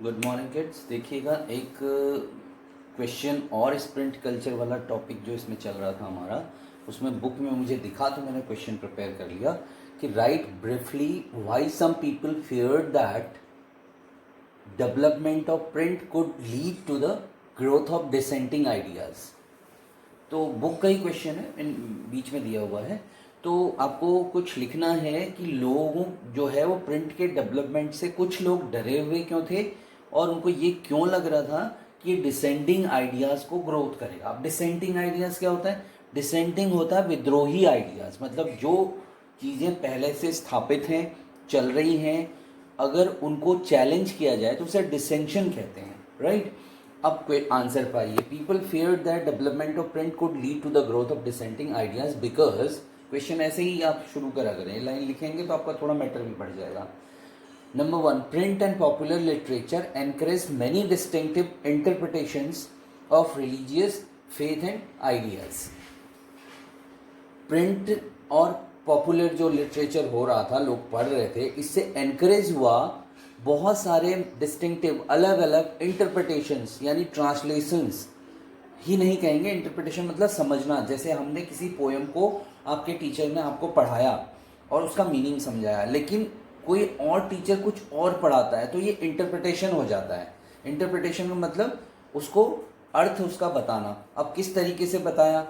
Good morning kids. देखिएगा एक question और स्प्रिंट कल्चर वाला टॉपिक जो इसमें चल रहा था हमारा, उसमें बुक में मुझे दिखा तो मैंने क्वेश्चन प्रिपेयर कर लिया कि right briefly why some people feared that development of print could lead to the growth of dissenting ideas. तो बुक का ही क्वेश्चन है, इन बीच में दिया हुआ है। तो आपको कुछ लिखना है कि लोगों जो है वो प्रिंट के डेवलपमेंट से कुछ लोग डरे हुए क्यों थे और उनको ये क्यों लग रहा था कि डिसेंडिंग आइडियाज़ को ग्रोथ करेगा। अब डिसेंडिंग आइडियाज़ क्या होता है? डिसेंडिंग होता है विद्रोही आइडियाज़, मतलब जो चीज़ें पहले से स्थापित हैं, चल रही हैं, अगर उनको चैलेंज किया जाए तो उसे डिसेंशन कहते हैं, राइट। अब कोई आंसर पाइए। People fear that development of print could lead to the growth of dissenting ideas because, question ऐसे ही आप शुरू करा करें, लाइन लिखेंगे तो आपका थोड़ा मैटर भी बढ़ जाएगा। Number one, print and popular literature encourage many distinctive interpretations of religious faith and ideas. Print और पॉपुलर जो लिटरेचर हो रहा था, लोग पढ़ रहे थे, इससे एनकरेज हुआ बहुत सारे डिस्टिंक्टिव अलग अलग इंटरप्रिटेशंस, यानी ट्रांसलेशंस ही नहीं कहेंगे, इंटरप्रिटेशन मतलब समझना। जैसे हमने किसी पोएम को, आपके टीचर ने आपको पढ़ाया और उसका मीनिंग समझाया, लेकिन कोई और टीचर कुछ और पढ़ाता है तो ये इंटरप्रिटेशन हो जाता है। इंटरप्रिटेशन का मतलब उसको अर्थ उसका बताना। अब किस तरीके से बताया?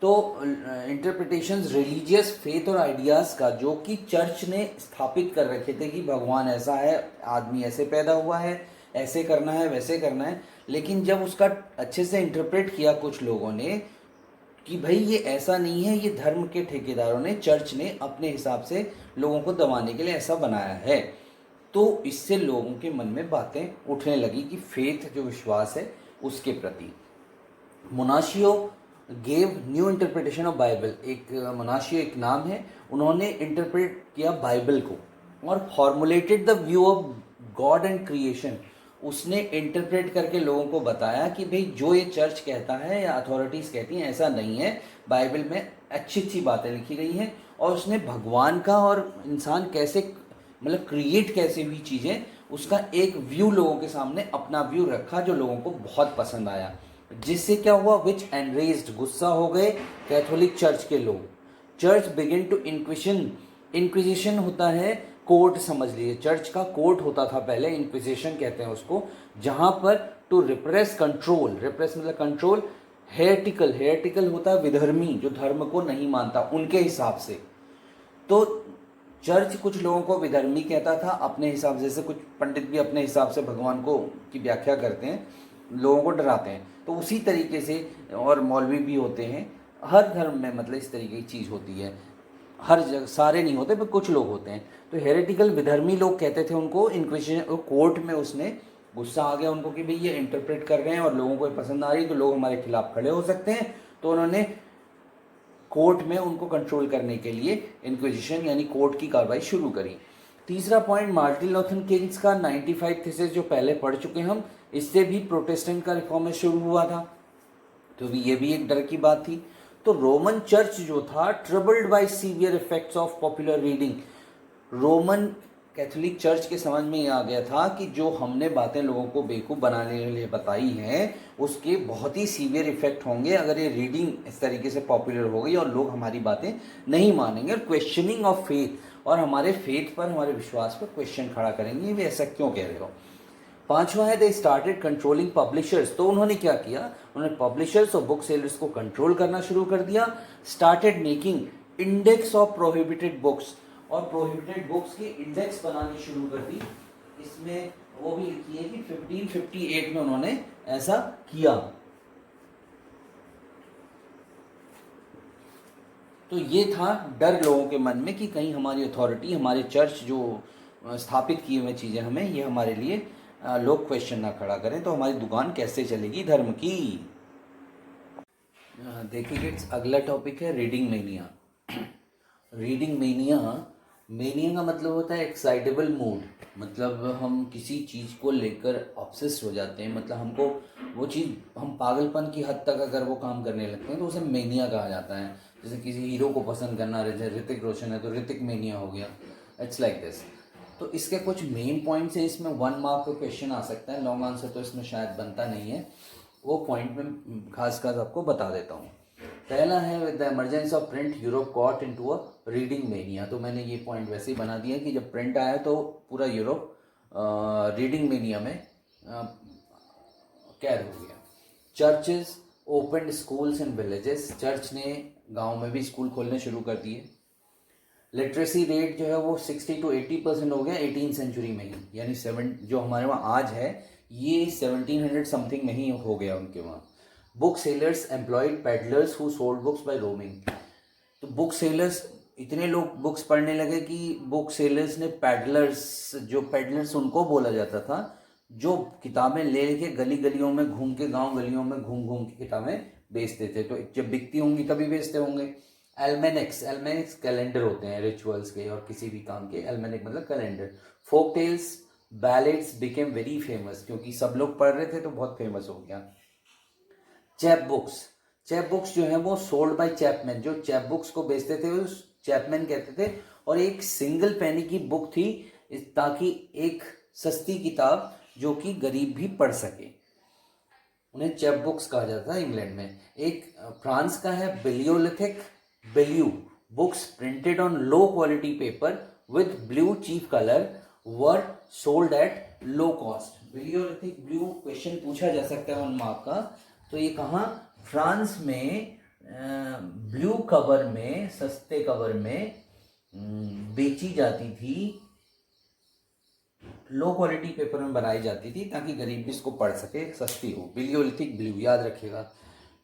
तो इंटरप्रिटेशंस रिलीजियस फेथ और आइडियाज़ का, जो कि चर्च ने स्थापित कर रखे थे कि भगवान ऐसा है, आदमी ऐसे पैदा हुआ है, ऐसे करना है, वैसे करना है, लेकिन जब उसका अच्छे से इंटरप्रेट किया कुछ लोगों ने कि भाई ये ऐसा नहीं है, ये धर्म के ठेकेदारों ने, चर्च ने अपने हिसाब से लोगों को दबाने के लिए ऐसा बनाया है, तो इससे लोगों के मन में बातें उठने लगी कि फेथ जो विश्वास है उसके प्रति। मोनाशियो gave new interpretation of Bible. एक मोनाशियो एक नाम है, उन्होंने इंटरप्रेट किया बाइबल को और formulated the view of God and creation. उसने इंटरप्रेट करके लोगों को बताया कि भाई जो ये चर्च कहता है या अथॉरिटीज़ कहती हैं ऐसा नहीं है, बाइबल में अच्छी अच्छी बातें लिखी गई हैं। और उसने भगवान का और इंसान कैसे, मतलब क्रिएट कैसे हुई चीज़ें, उसका एक व्यू लोगों के सामने, अपना व्यू रखा जो लोगों को बहुत पसंद आया। जिससे क्या हुआ? विच एनरेज्ड, गुस्सा हो गए कैथोलिक चर्च के लोग। Church begin to inquisition. Inquisition होता है कोर्ट, समझ लीजिए चर्च का कोर्ट होता था पहले, इंक्विजिशन कहते हैं उसको, जहां पर टू रिप्रेस कंट्रोल, रिप्रेस मतलब कंट्रोल, हेरेटिकल, हेरेटिकल होता है विधर्मी, जो धर्म को नहीं मानता उनके हिसाब से। तो चर्च कुछ लोगों को विधर्मी कहता था अपने हिसाब से, जैसे कुछ पंडित भी अपने हिसाब से भगवान को की व्याख्या करते हैं, लोगों को डराते हैं, तो उसी तरीके से, और मौलवी भी होते हैं हर धर्म में, मतलब इस तरीके की चीज़ होती है, हर जगह सारे नहीं होते पर कुछ लोग होते हैं। तो हेरेटिकल विधर्मी लोग कहते थे उनको। इंक्विजिशन कोर्ट में उसने गुस्सा आ गया उनको कि भाई ये इंटरप्रेट कर रहे हैं और लोगों को पसंद आ रही, तो लोग हमारे खिलाफ खड़े हो सकते हैं। तो उन्होंने कोर्ट में उनको कंट्रोल करने के लिए इंक्विजिशन यानी कोर्ट की कार्रवाई शुरू करी। तीसरा पॉइंट, मार्टिन लूथर किंग्स का 95 थीसिस जो पहले पढ़ चुके हम, इससे भी प्रोटेस्टेंट का रिफॉर्मेशन शुरू हुआ था, तो ये भी एक डर की बात थी। तो रोमन चर्च जो था, troubled by severe effects of popular reading. Roman Catholic church के समझ में ये आ गया था कि जो हमने बातें लोगों को बेवकूफ़ बनाने के लिए बताई हैं, उसके बहुत ही सीवियर इफेक्ट होंगे अगर ये रीडिंग इस तरीके से पॉपुलर हो गई और लोग हमारी बातें नहीं मानेंगे, और क्वेश्चनिंग ऑफ फेथ, और हमारे फेथ पर, हमारे विश्वास पर क्वेश्चन खड़ा करेंगे, वे ऐसा क्यों कह रहे हो। पांचवा है दे स्टार्टेड कंट्रोलिंग पब्लिशर्स। तो उन्होंने क्या किया? उन्होंने पब्लिशर्स और बुक सेलर्स को कंट्रोल करना शुरू कर दिया। Started making index of prohibited books, और प्रोहिबिटेड बुक्स की इंडेक्स बनानी शुरू कर दी। इसमें वो भी लिखी है कि 1558 में उन्होंने ऐसा किया। तो ये था डर लोगों के मन में कि कहीं हमारी अथॉरिटी, हमारे चर्च जो स्थापित किए हुए चीज़ें हमें, ये हमारे लिए लोग क्वेश्चन ना खड़ा करें, तो हमारी दुकान कैसे चलेगी धर्म की। देखिए अगला टॉपिक है reading mania. Reading mania, mania का मतलब होता है एक्साइटेबल मूड, मतलब हम किसी चीज़ को लेकर ऑब्सेस्ड हो जाते हैं, मतलब हमको वो चीज़, हम पागलपन की हद तक अगर वो काम करने लगते हैं तो उसे मेनिया कहा जाता है। जैसे किसी हीरो को पसंद करना, जैसे ऋतिक रोशन है तो ऋतिक मेनिया हो गया, इट्स लाइक दिस। तो इसके कुछ मेन पॉइंट्स हैं, इसमें 1 मार्क का क्वेश्चन आ सकता है, लॉन्ग आंसर तो इसमें शायद बनता नहीं है, वो पॉइंट में खास आपको बता देता हूँ। पहला है with the emergence of print Europe got into a reading mania. तो मैंने ये पॉइंट वैसे ही बना दिया कि जब प्रिंट आया तो पूरा यूरोप रीडिंग मेनिया में कैद हो गया। Churches open schools in villages, church ने गांव में भी स्कूल खोलने शुरू कर दिए। लिटरेसी रेट जो है वो 60 to 80% हो गया 18 सेंचुरी में ही, यानी जो हमारे वहाँ आज है ये 1700 समथिंग में ही हो गया उनके वहाँ। Book sellers employed peddlers who sold books by roaming. तो बुक सेलर्स, इतने लोग बुक्स पढ़ने लगे कि बुक सेलर्स ने पेडलर्स, जो पेडलर्स उनको बोला जाता था, जो किताबें ले के गली गलियों में घूम के, गांव गलियों में घूम घूम के किताबें बेचते थे। तो जब बिकती होंगी तभी बेचते होंगे। एल्मेनिक्स कैलेंडर होते हैं रिचुअल्स के और किसी भी काम के, एल्मेनिक मतलब calendar. Folk tales ballads became very famous, क्योंकि सब लोग पढ़ रहे थे तो बहुत फेमस हो गया। चैप बुक्स जो है वो सोल्ड बाय चैपमैन, जो चैप बुक्स को बेचते थे वो चैपमैन कहते थे, और एक सिंगल पेनी की बुक थी ताकि एक सस्ती किताब जो कि गरीब भी पढ़ सके, उन्हें चैप बुक्स कहा जाता है इंग्लैंड में। एक फ्रांस का है बिलियो books printed on low quality paper with blue cheap colour were sold at low cost. बिलियोलिथिक ब्लू क्वेश्चन पूछा जा सकता है 1 मार्क का। तो ये कहाँ, फ्रांस में ब्लू कवर में, सस्ते कवर में बेची जाती थी, लो क्वालिटी पेपर में बनाई जाती थी ताकि गरीब भी इसको पढ़ सके, सस्ती हो। बिलियोलिथिक ब्लू याद रखिएगा।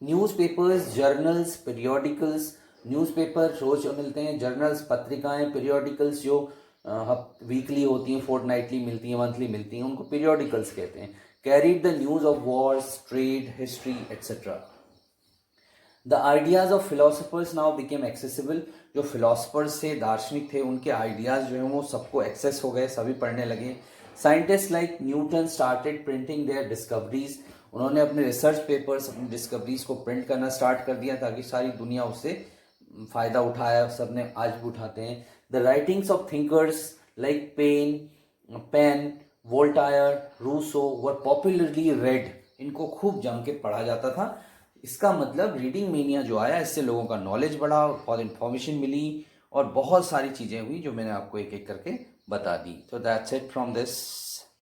न्यूज़पेपर्स, जर्नल्स, पीरियोडिकल्स, न्यूज़पेपर रोज मिलते हैं, जर्नल्स पत्रिकाएं, पीरियोडिकल्स जो वीकली होती हैं, फोर्टनाइटली मिलती हैं, मंथली मिलती हैं, उनको पीरियोडिकल्स कहते हैं। Carried the news of Wars, trade, history etcetera. The ideas of philosophers now became accessible. जो फिलोसफर्स थे, दार्शनिक थे, उनके आइडियाज जो हैं वो सबको एक्सेस हो गए, सभी पढ़ने लगे। Scientist like Newton started printing their discoveries. उन्होंने अपने रिसर्च पेपर्स, अपनी डिस्कवरीज को प्रिंट करना स्टार्ट कर दिया ताकि सारी दुनिया उससे फ़ायदा उठाया, सब ने आज भी उठाते हैं। The writings of thinkers like Paine, Voltaire, Rousseau were popularly read. इनको खूब जम के पढ़ा जाता था। इसका मतलब रीडिंग मेनिया जो आया, इससे लोगों का नॉलेज बढ़ा, बहुत इन्फॉर्मेशन मिली और बहुत सारी चीज़ें हुई जो मैंने आपको एक एक करके बता दी। तो दैट्स इट फ्रॉम दिस